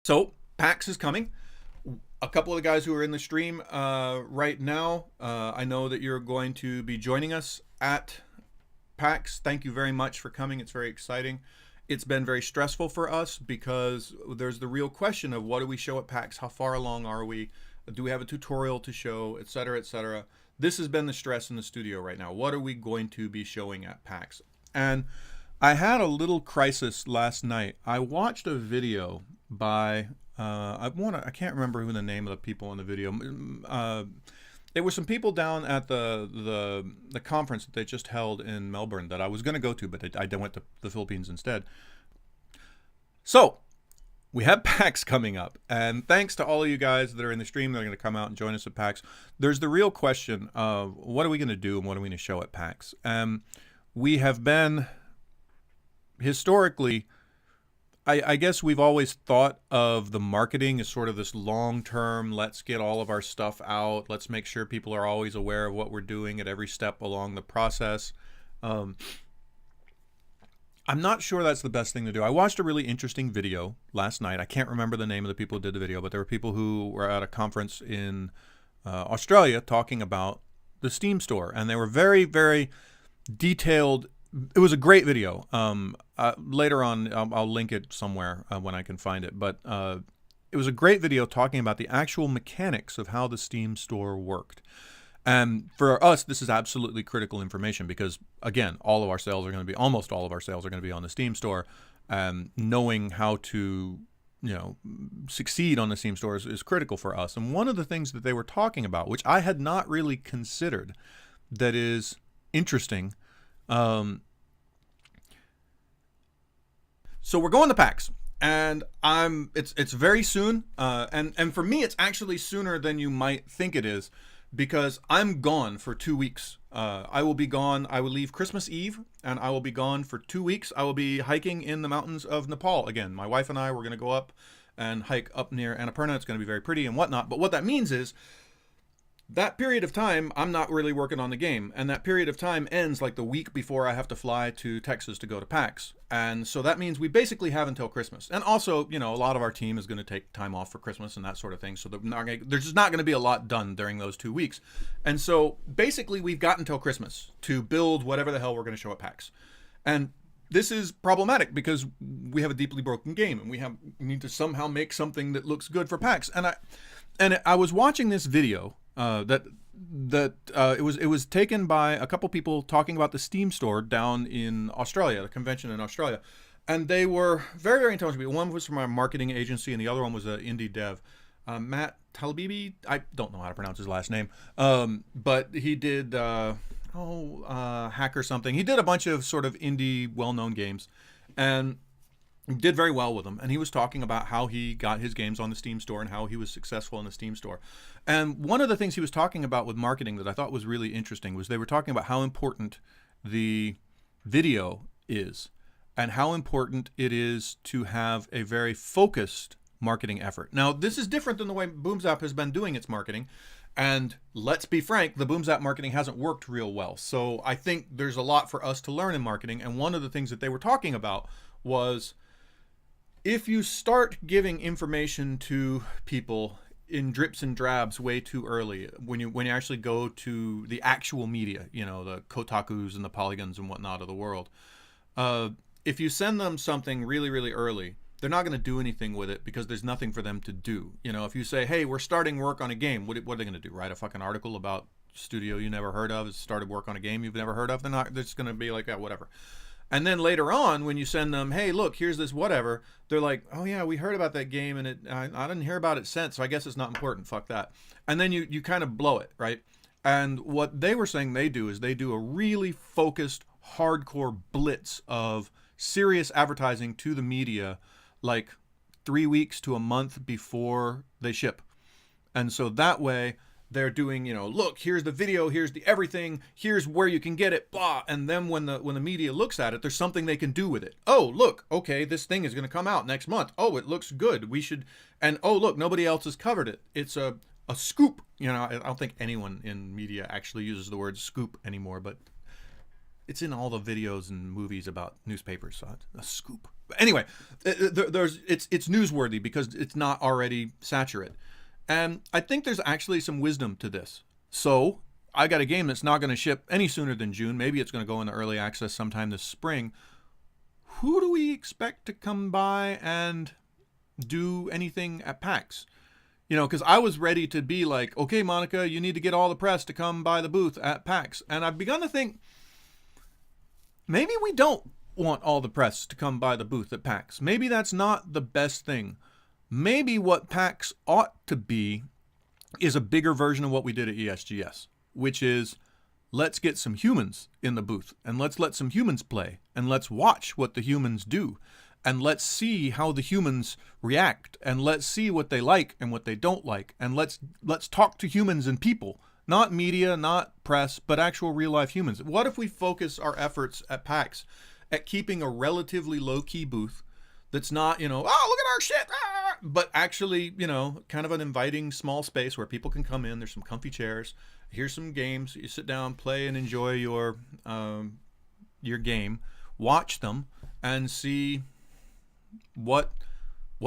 So PAX is coming. A couple of the guys who are in the stream right now, I know that you're going to be joining us at PAX. Thank you very much for coming. It's very exciting. It's been very stressful for us because there's the real question of what do we show at PAX? How far along are we? Do we have a tutorial to show, etc., etc.? This has been the stress in the studio right now. What are we going to be showing at PAX? And I had a little crisis last night. I watched a video by I can't remember who the name of the people in the video. There were some people down at the conference that they just held in Melbourne that I was going to go to, but I went to the Philippines instead. So we have PAX coming up, and thanks to all of you guys that are in the stream that are going to come out and join us at PAX. There's the real question of what are we going to do and what are we going to show at PAX? We have been historically, I guess we've always thought of the marketing as sort of this long-term, let's get all of our stuff out. Let's make sure people are always aware of what we're doing at every step along the process. I'm not sure that's the best thing to do. I watched a really interesting video last night. I can't remember the name of the people who did the video, but there were people who were at a conference in Australia talking about the Steam store. And they were very, very detailed. It was a great video. Later on, I'll link it somewhere when I can find it. But it was a great video talking about the actual mechanics of how the Steam store worked. And for us, this is absolutely critical information because, again, all of our sales are going to be, almost all of our sales are going to be on the Steam store. Knowing how to, succeed on the Steam store is critical for us. And one of the things that they were talking about, which I had not really considered, that is interesting. So we're going to PAX, and it's very soon, and for me it's actually sooner than you might think it is, because I'm gone for 2 weeks. I will be gone. I will leave Christmas Eve, and I will be gone for 2 weeks. I will be hiking in the mountains of Nepal again. My wife and I were going to go up and hike up near Annapurna. It's going to be very pretty and whatnot. But what that means is, that period of time, I'm not really working on the game. And that period of time ends like the week before I have to fly to Texas to go to PAX. And so that means we basically have until Christmas. And also, a lot of our team is going to take time off for Christmas and that sort of thing. So there's just not going to be a lot done during those 2 weeks. And so basically we've got until Christmas to build whatever the hell we're going to show at PAX. And this is problematic because we have a deeply broken game and we need to somehow make something that looks good for PAX. And I was watching this video it was taken by a couple people talking about the Steam store down in Australia, the convention in Australia, and they were very, very intelligent. One was from our marketing agency, and the other one was an indie dev, Matt Talbibi. I don't know how to pronounce his last name, but he did Hack or something. He did a bunch of sort of indie, well-known games, and did very well with them. And he was talking about how he got his games on the Steam store and how he was successful in the Steam store. And one of the things he was talking about with marketing that I thought was really interesting was they were talking about how important the video is and how important it is to have a very focused marketing effort. Now, this is different than the way Boomzap has been doing its marketing. And let's be frank, the Boomzap marketing hasn't worked real well. So I think there's a lot for us to learn in marketing. And one of the things that they were talking about was, if you start giving information to people in drips and drabs way too early, when you actually go to the actual media, the Kotakus and the Polygons and whatnot of the world, if you send them something really, really early, they're not going to do anything with it because there's nothing for them to do. If you say, hey, we're starting work on a game, what are they going to do? Write a fucking article about studio you never heard of, started work on a game you've never heard of? They're just going to be like, yeah, whatever. And then later on, when you send them, hey, look, here's this whatever, they're like, oh, yeah, we heard about that game, and I didn't hear about it since, so I guess it's not important. Fuck that. And then you kind of blow it, right? And what they were saying they do is they do a really focused, hardcore blitz of serious advertising to the media, like 3 weeks to a month before they ship. And so that way, they're doing, look, here's the video, here's the everything, here's where you can get it, blah. And then when the media looks at it, there's something they can do with it. Oh, look, okay, this thing is going to come out next month. Oh, it looks good. We should, and oh, look, nobody else has covered it. It's a scoop. I don't think anyone in media actually uses the word scoop anymore, but It's in all the videos and movies about newspapers. So it's a scoop. But anyway, it's newsworthy because it's not already saturate. And I think there's actually some wisdom to this. So I got a game that's not going to ship any sooner than June. Maybe it's going to go into early access sometime this spring. Who do we expect to come by and do anything at PAX? You know, because I was ready to be like, okay, Monica, you need to get all the press to come by the booth at PAX. And I've begun to think, maybe we don't want all the press to come by the booth at PAX. Maybe that's not the best thing. Maybe what PAX ought to be is a bigger version of what we did at ESGS, which is, let's get some humans in the booth and let's let some humans play and let's watch what the humans do and let's see how the humans react and let's see what they like and what they don't like and let's talk to humans and people, not media, not press, but actual real life humans. What if we focus our efforts at PAX at keeping a relatively low key booth that's not, you know, oh, look at our shit, but actually, you know, kind of an inviting small space where people can come in. There's some comfy chairs. Here's some games. You sit down, play, and enjoy your game. Watch them and see what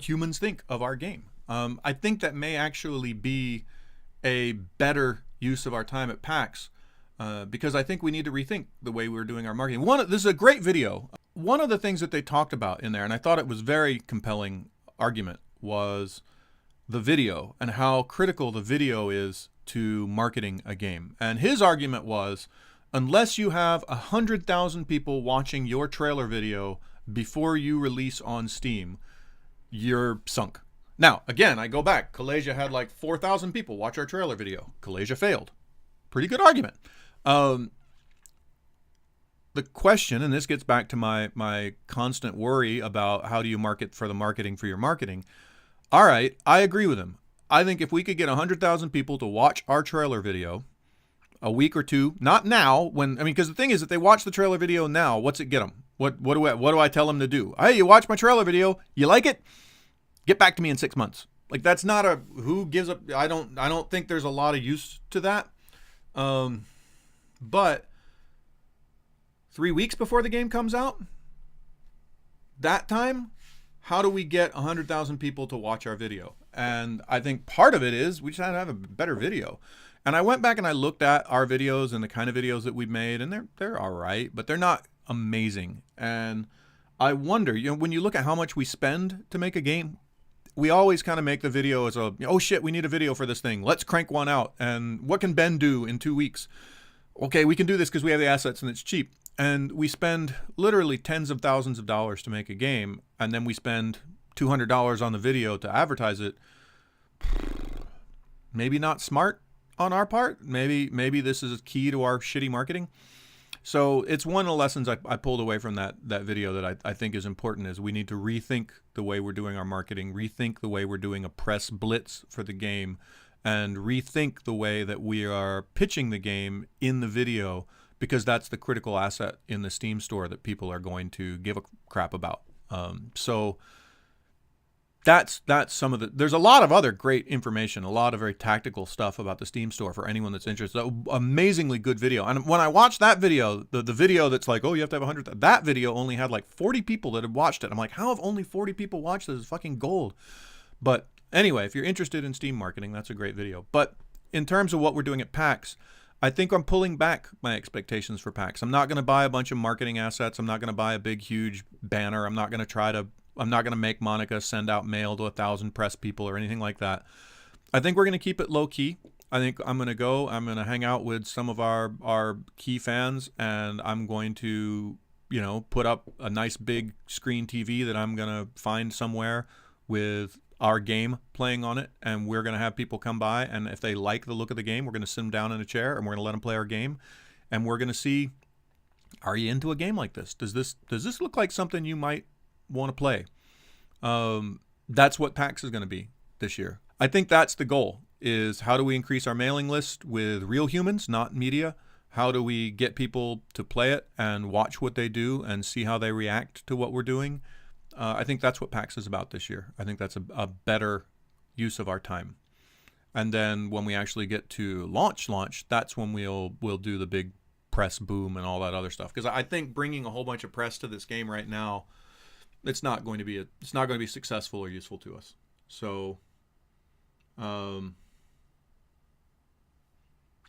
humans think of our game. I think that may actually be a better use of our time at PAX because I think we need to rethink the way we're doing our marketing. This is a great video. One of the things that they talked about in there, and I thought it was very compelling argument, was the video and how critical the video is to marketing a game. And his argument was, unless you have 100,000 people watching your trailer video before you release on Steam, you're sunk. Now, again, I go back. Callasia had like 4,000 people watch our trailer video. Callasia failed. Pretty good argument. The question, and this gets back to my constant worry about how do you market for the marketing for your marketing. All right, I agree with him. I think if we could get 100,000 people to watch our trailer video a week or two, not now, because the thing is, if they watch the trailer video now, what's it get them? What do I tell them to do? Hey, you watch my trailer video, you like it? Get back to me in 6 months. Like, that's not a who gives up. I don't think there's a lot of use to that. But 3 weeks before the game comes out, that time, how do we get 100,000 people to watch our video? And I think part of it is we just have to have a better video. And I went back and I looked at our videos and the kind of videos that we've made, and they're all right, but they're not amazing. And I wonder, when you look at how much we spend to make a game, we always kind of make the video as oh shit, we need a video for this thing. Let's crank one out. And what can Ben do in 2 weeks? Okay, we can do this because we have the assets and it's cheap. And we spend literally tens of thousands of dollars to make a game, and then we spend $200 on the video to advertise it. Maybe not smart on our part. Maybe this is key to our shitty marketing. So it's one of the lessons I pulled away from that video that I think is important, is we need to rethink the way we're doing our marketing, rethink the way we're doing a press blitz for the game, and rethink the way that we are pitching the game in the video, because that's the critical asset in the Steam store that people are going to give a crap about. So that's some of there's a lot of other great information, a lot of very tactical stuff about the Steam store for anyone that's interested. Amazingly good video. And when I watched that video, the video that's like, oh, you have to have 100, that video only had like 40 people that had watched it. I'm like, how have only 40 people watched this? It's fucking gold. But anyway, if you're interested in Steam marketing, that's a great video. But in terms of what we're doing at PAX, I think I'm pulling back my expectations for PAX. I'm not going to buy a bunch of marketing assets. I'm not going to buy a big, huge banner. I'm not going to make Monica send out mail to 1,000 press people or anything like that. I think we're going to keep it low key. I think I'm going to hang out with some of our key fans, and I'm going to, put up a nice big screen TV that I'm going to find somewhere with our game playing on it, and we're going to have people come by, and if they like the look of the game, we're going to sit them down in a chair and we're going to let them play our game, and we're going to see, are you into a game like this? Does this look like something you might want to play? That's what PAX is going to be this year. I think that's the goal, is how do we increase our mailing list with real humans, not media? How do we get people to play it and watch what they do and see how they react to what we're doing? I think that's what PAX is about this year. I think that's a better use of our time. And then when we actually get to launch, that's when we'll do the big press boom and all that other stuff. Because I think bringing a whole bunch of press to this game right now, it's not going to be successful or useful to us. So,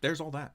there's all that.